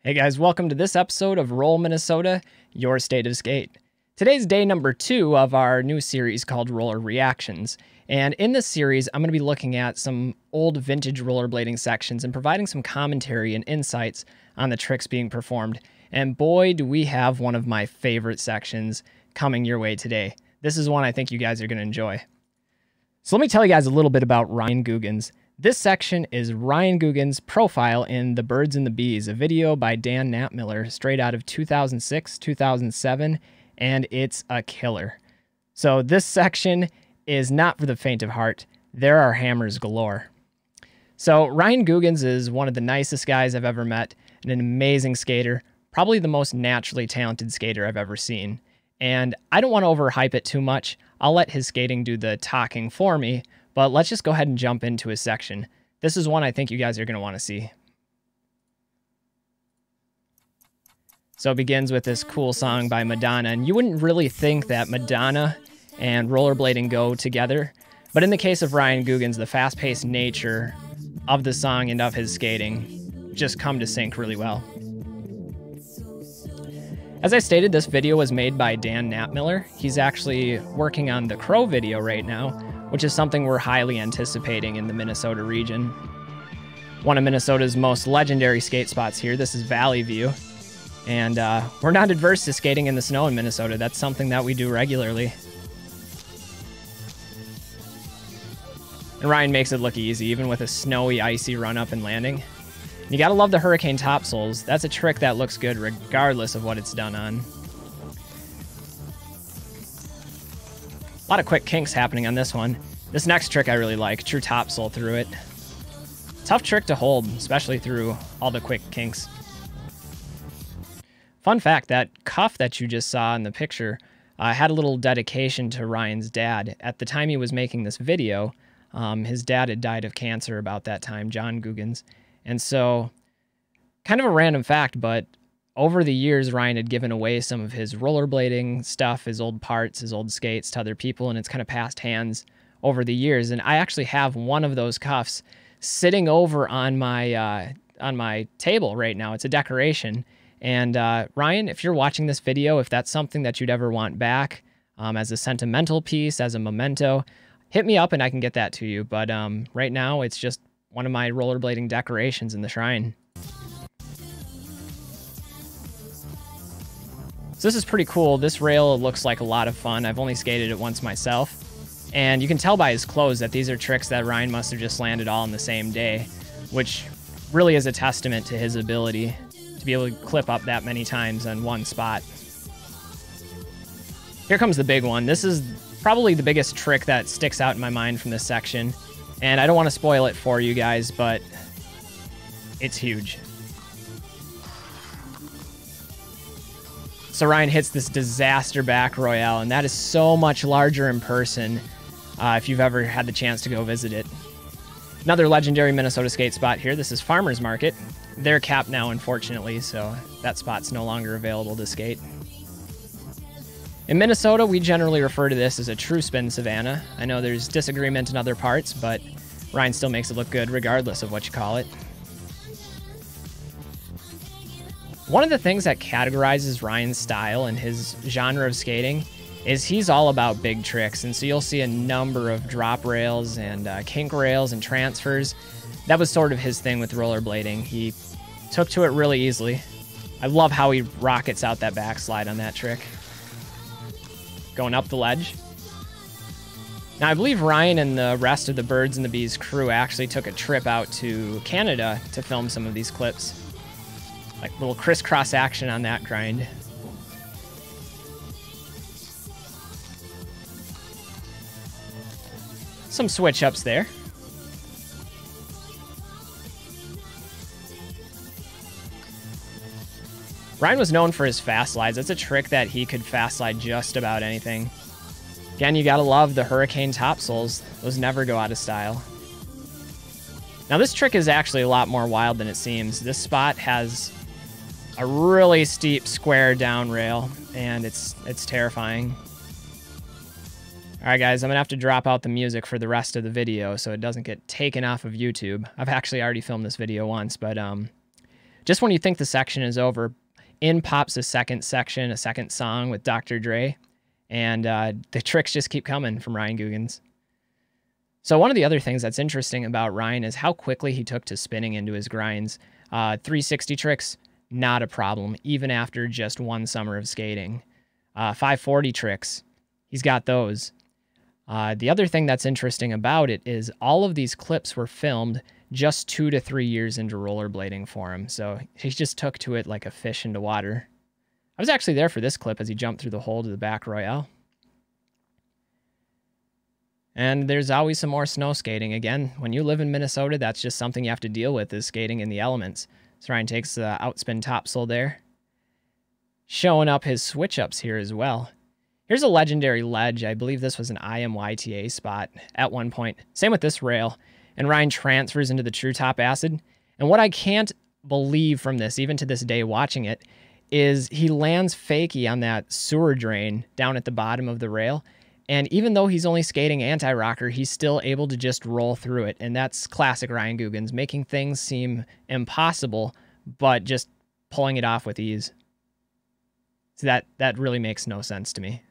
Hey guys, welcome to this episode of Roll Minnesota, your state of skate. Today's day number 2 of our new series called Roller Reactions. And in this series, I'm going to be looking at some old vintage rollerblading sections and providing some commentary and insights on the tricks being performed. And boy, do we have one of my favorite sections coming your way today. This is one I think you guys are going to enjoy. So let me tell you guys a little bit about Ryan Googins. This section is Ryan Googins' profile in The Birdz and the Beez, a video by Dan Knapmiller straight out of 2006, 2007, and it's a killer. So this section is not for the faint of heart. There are hammers galore. So Ryan Googins is one of the nicest guys I've ever met and an amazing skater, probably the most naturally talented skater I've ever seen. And I don't want to overhype it too much. I'll let his skating do the talking for me, but let's just go ahead and jump into his section. This is one I think you guys are going to want to see. So it begins with this cool song by Madonna, and you wouldn't really think that Madonna and rollerblading go together, but in the case of Ryan Googins, the fast-paced nature of the song and of his skating just come to sync really well. As I stated, this video was made by Dan Knapmiller. He's actually working on the Crow video right now, which is something we're highly anticipating in the Minnesota region. One of Minnesota's most legendary skate spots here. This is Valley View. And we're not adverse to skating in the snow in Minnesota. That's something that we do regularly. And Ryan makes it look easy, even with a snowy, icy run-up and landing. You gotta love the hurricane topsoles. That's a trick that looks good regardless of what it's done on. A lot of quick kinks happening on this one. This next trick I really like, true topsole through it. Tough trick to hold, especially through all the quick kinks. Fun fact, that cuff that you just saw in the picture had a little dedication to Ryan's dad. At the time he was making this video, his dad had died of cancer about that time, John Googins. And so, kind of a random fact, but over the years, Ryan had given away some of his rollerblading stuff, his old parts, his old skates to other people, and it's kind of passed hands over the years. And I actually have one of those cuffs sitting over on my table right now. It's a decoration. And Ryan, if you're watching this video, if that's something that you'd ever want back as a sentimental piece, as a memento, hit me up and I can get that to you. But right now, it's just one of my rollerblading decorations in the shrine. So this is pretty cool. This rail looks like a lot of fun. I've only skated it once myself. And you can tell by his clothes that these are tricks that Ryan must have just landed all in the same day, which really is a testament to his ability to be able to clip up that many times on one spot. Here comes the big one. This is probably the biggest trick that sticks out in my mind from this section. And I don't want to spoil it for you guys, but it's huge. So Ryan hits this disaster back royale, and that is so much larger in person if you've ever had the chance to go visit it. Another legendary Minnesota skate spot here. This is Farmers Market. They're capped now, unfortunately, so that spot's no longer available to skate. In Minnesota, we generally refer to this as a true spin savanna. I know there's disagreement in other parts, but Ryan still makes it look good regardless of what you call it. One of the things that categorizes Ryan's style and his genre of skating is he's all about big tricks, and so you'll see a number of drop rails and kink rails and transfers. That was sort of his thing with rollerblading. He took to it really easily. I love how he rockets out that backslide on that trick. Going up the ledge. Now, I believe Ryan and the rest of the Birdz and the Beez crew actually took a trip out to Canada to film some of these clips. Like little crisscross action on that grind. Some switch ups there. Ryan was known for his fast slides. That's a trick that he could fast slide just about anything. Again, you gotta love the hurricane topsoles. Those never go out of style. Now this trick is actually a lot more wild than it seems. This spot has a really steep square down rail, and it's terrifying. All right, guys, I'm gonna have to drop out the music for the rest of the video so it doesn't get taken off of YouTube. I've actually already filmed this video once, but Just when you think the section is over, in pops a second section, a second song with Dr. Dre, and the tricks just keep coming from Ryan Googins. So one of the other things that's interesting about Ryan is how quickly he took to spinning into his grinds. 360 tricks, not a problem, even after just one summer of skating. 540 tricks, he's got those. The other thing that's interesting about it is all of these clips were filmed just 2 to 3 years into rollerblading for him. So he just took to it like a fish into water. I was actually there for this clip as he jumped through the hole to the back royale. And there's always some more snow skating. Again, when you live in Minnesota, that's just something you have to deal with, is skating in the elements. So Ryan takes the outspin topsoul there. Showing up his switch-ups here as well. Here's a legendary ledge. I believe this was an IMYTA spot at one point. Same with this rail. And Ryan transfers into the true top acid. And what I can't believe from this, even to this day watching it, is he lands fakie on that sewer drain down at the bottom of the rail. And even though he's only skating anti-rocker, he's still able to just roll through it. And that's classic Ryan Googins, making things seem impossible, but just pulling it off with ease. So that really makes no sense to me.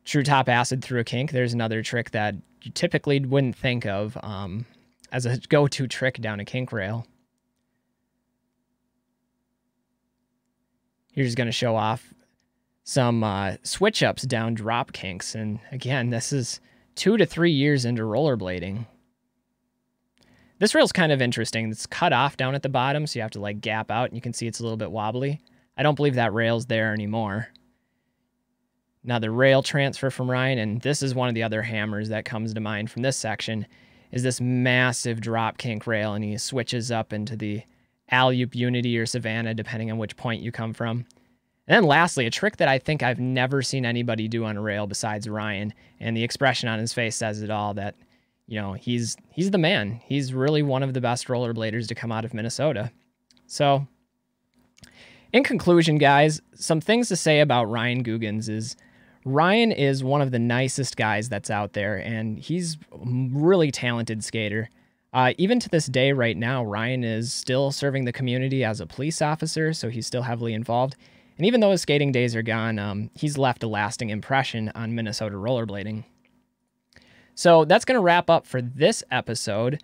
True top acid through a kink. There's another trick that you typically wouldn't think of as a go-to trick down a kink rail. Here's going to show off some switch-ups down drop kinks. And again, this is 2 to 3 years into rollerblading. This rail's kind of interesting. It's cut off down at the bottom, so you have to like gap out, and you can see it's a little bit wobbly. I don't believe that rail's there anymore. Another rail transfer from Ryan, and this is one of the other hammers that comes to mind from this section, is this massive drop kink rail, and he switches up into the alley-oop Unity or Savannah, depending on which point you come from. And then lastly, a trick that I think I've never seen anybody do on a rail besides Ryan, and the expression on his face says it all, that, you know, he's the man. He's really one of the best rollerbladers to come out of Minnesota. So, in conclusion, guys, some things to say about Ryan Googins is Ryan is one of the nicest guys that's out there, and he's a really talented skater. Even to this day right now, Ryan is still serving the community as a police officer, so he's still heavily involved. And even though his skating days are gone, he's left a lasting impression on Minnesota rollerblading. So that's going to wrap up for this episode.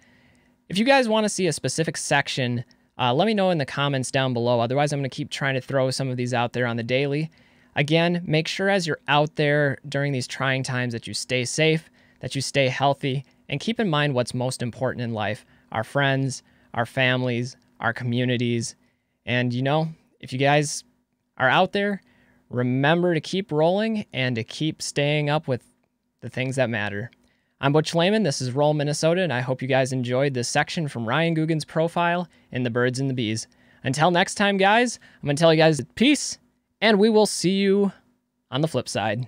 If you guys want to see a specific section, let me know in the comments down below. Otherwise, I'm going to keep trying to throw some of these out there on the daily. Again, make sure as you're out there during these trying times that you stay safe, that you stay healthy, and keep in mind what's most important in life: our friends, our families, our communities. And, you know, if you guys are out there, remember to keep rolling and to keep staying up with the things that matter. I'm Butch Lehman. This is Roll Minnesota, and I hope you guys enjoyed this section from Ryan Googins' profile in the Birds and the Bees. Until next time, guys, I'm going to tell you guys peace, and we will see you on the flip side.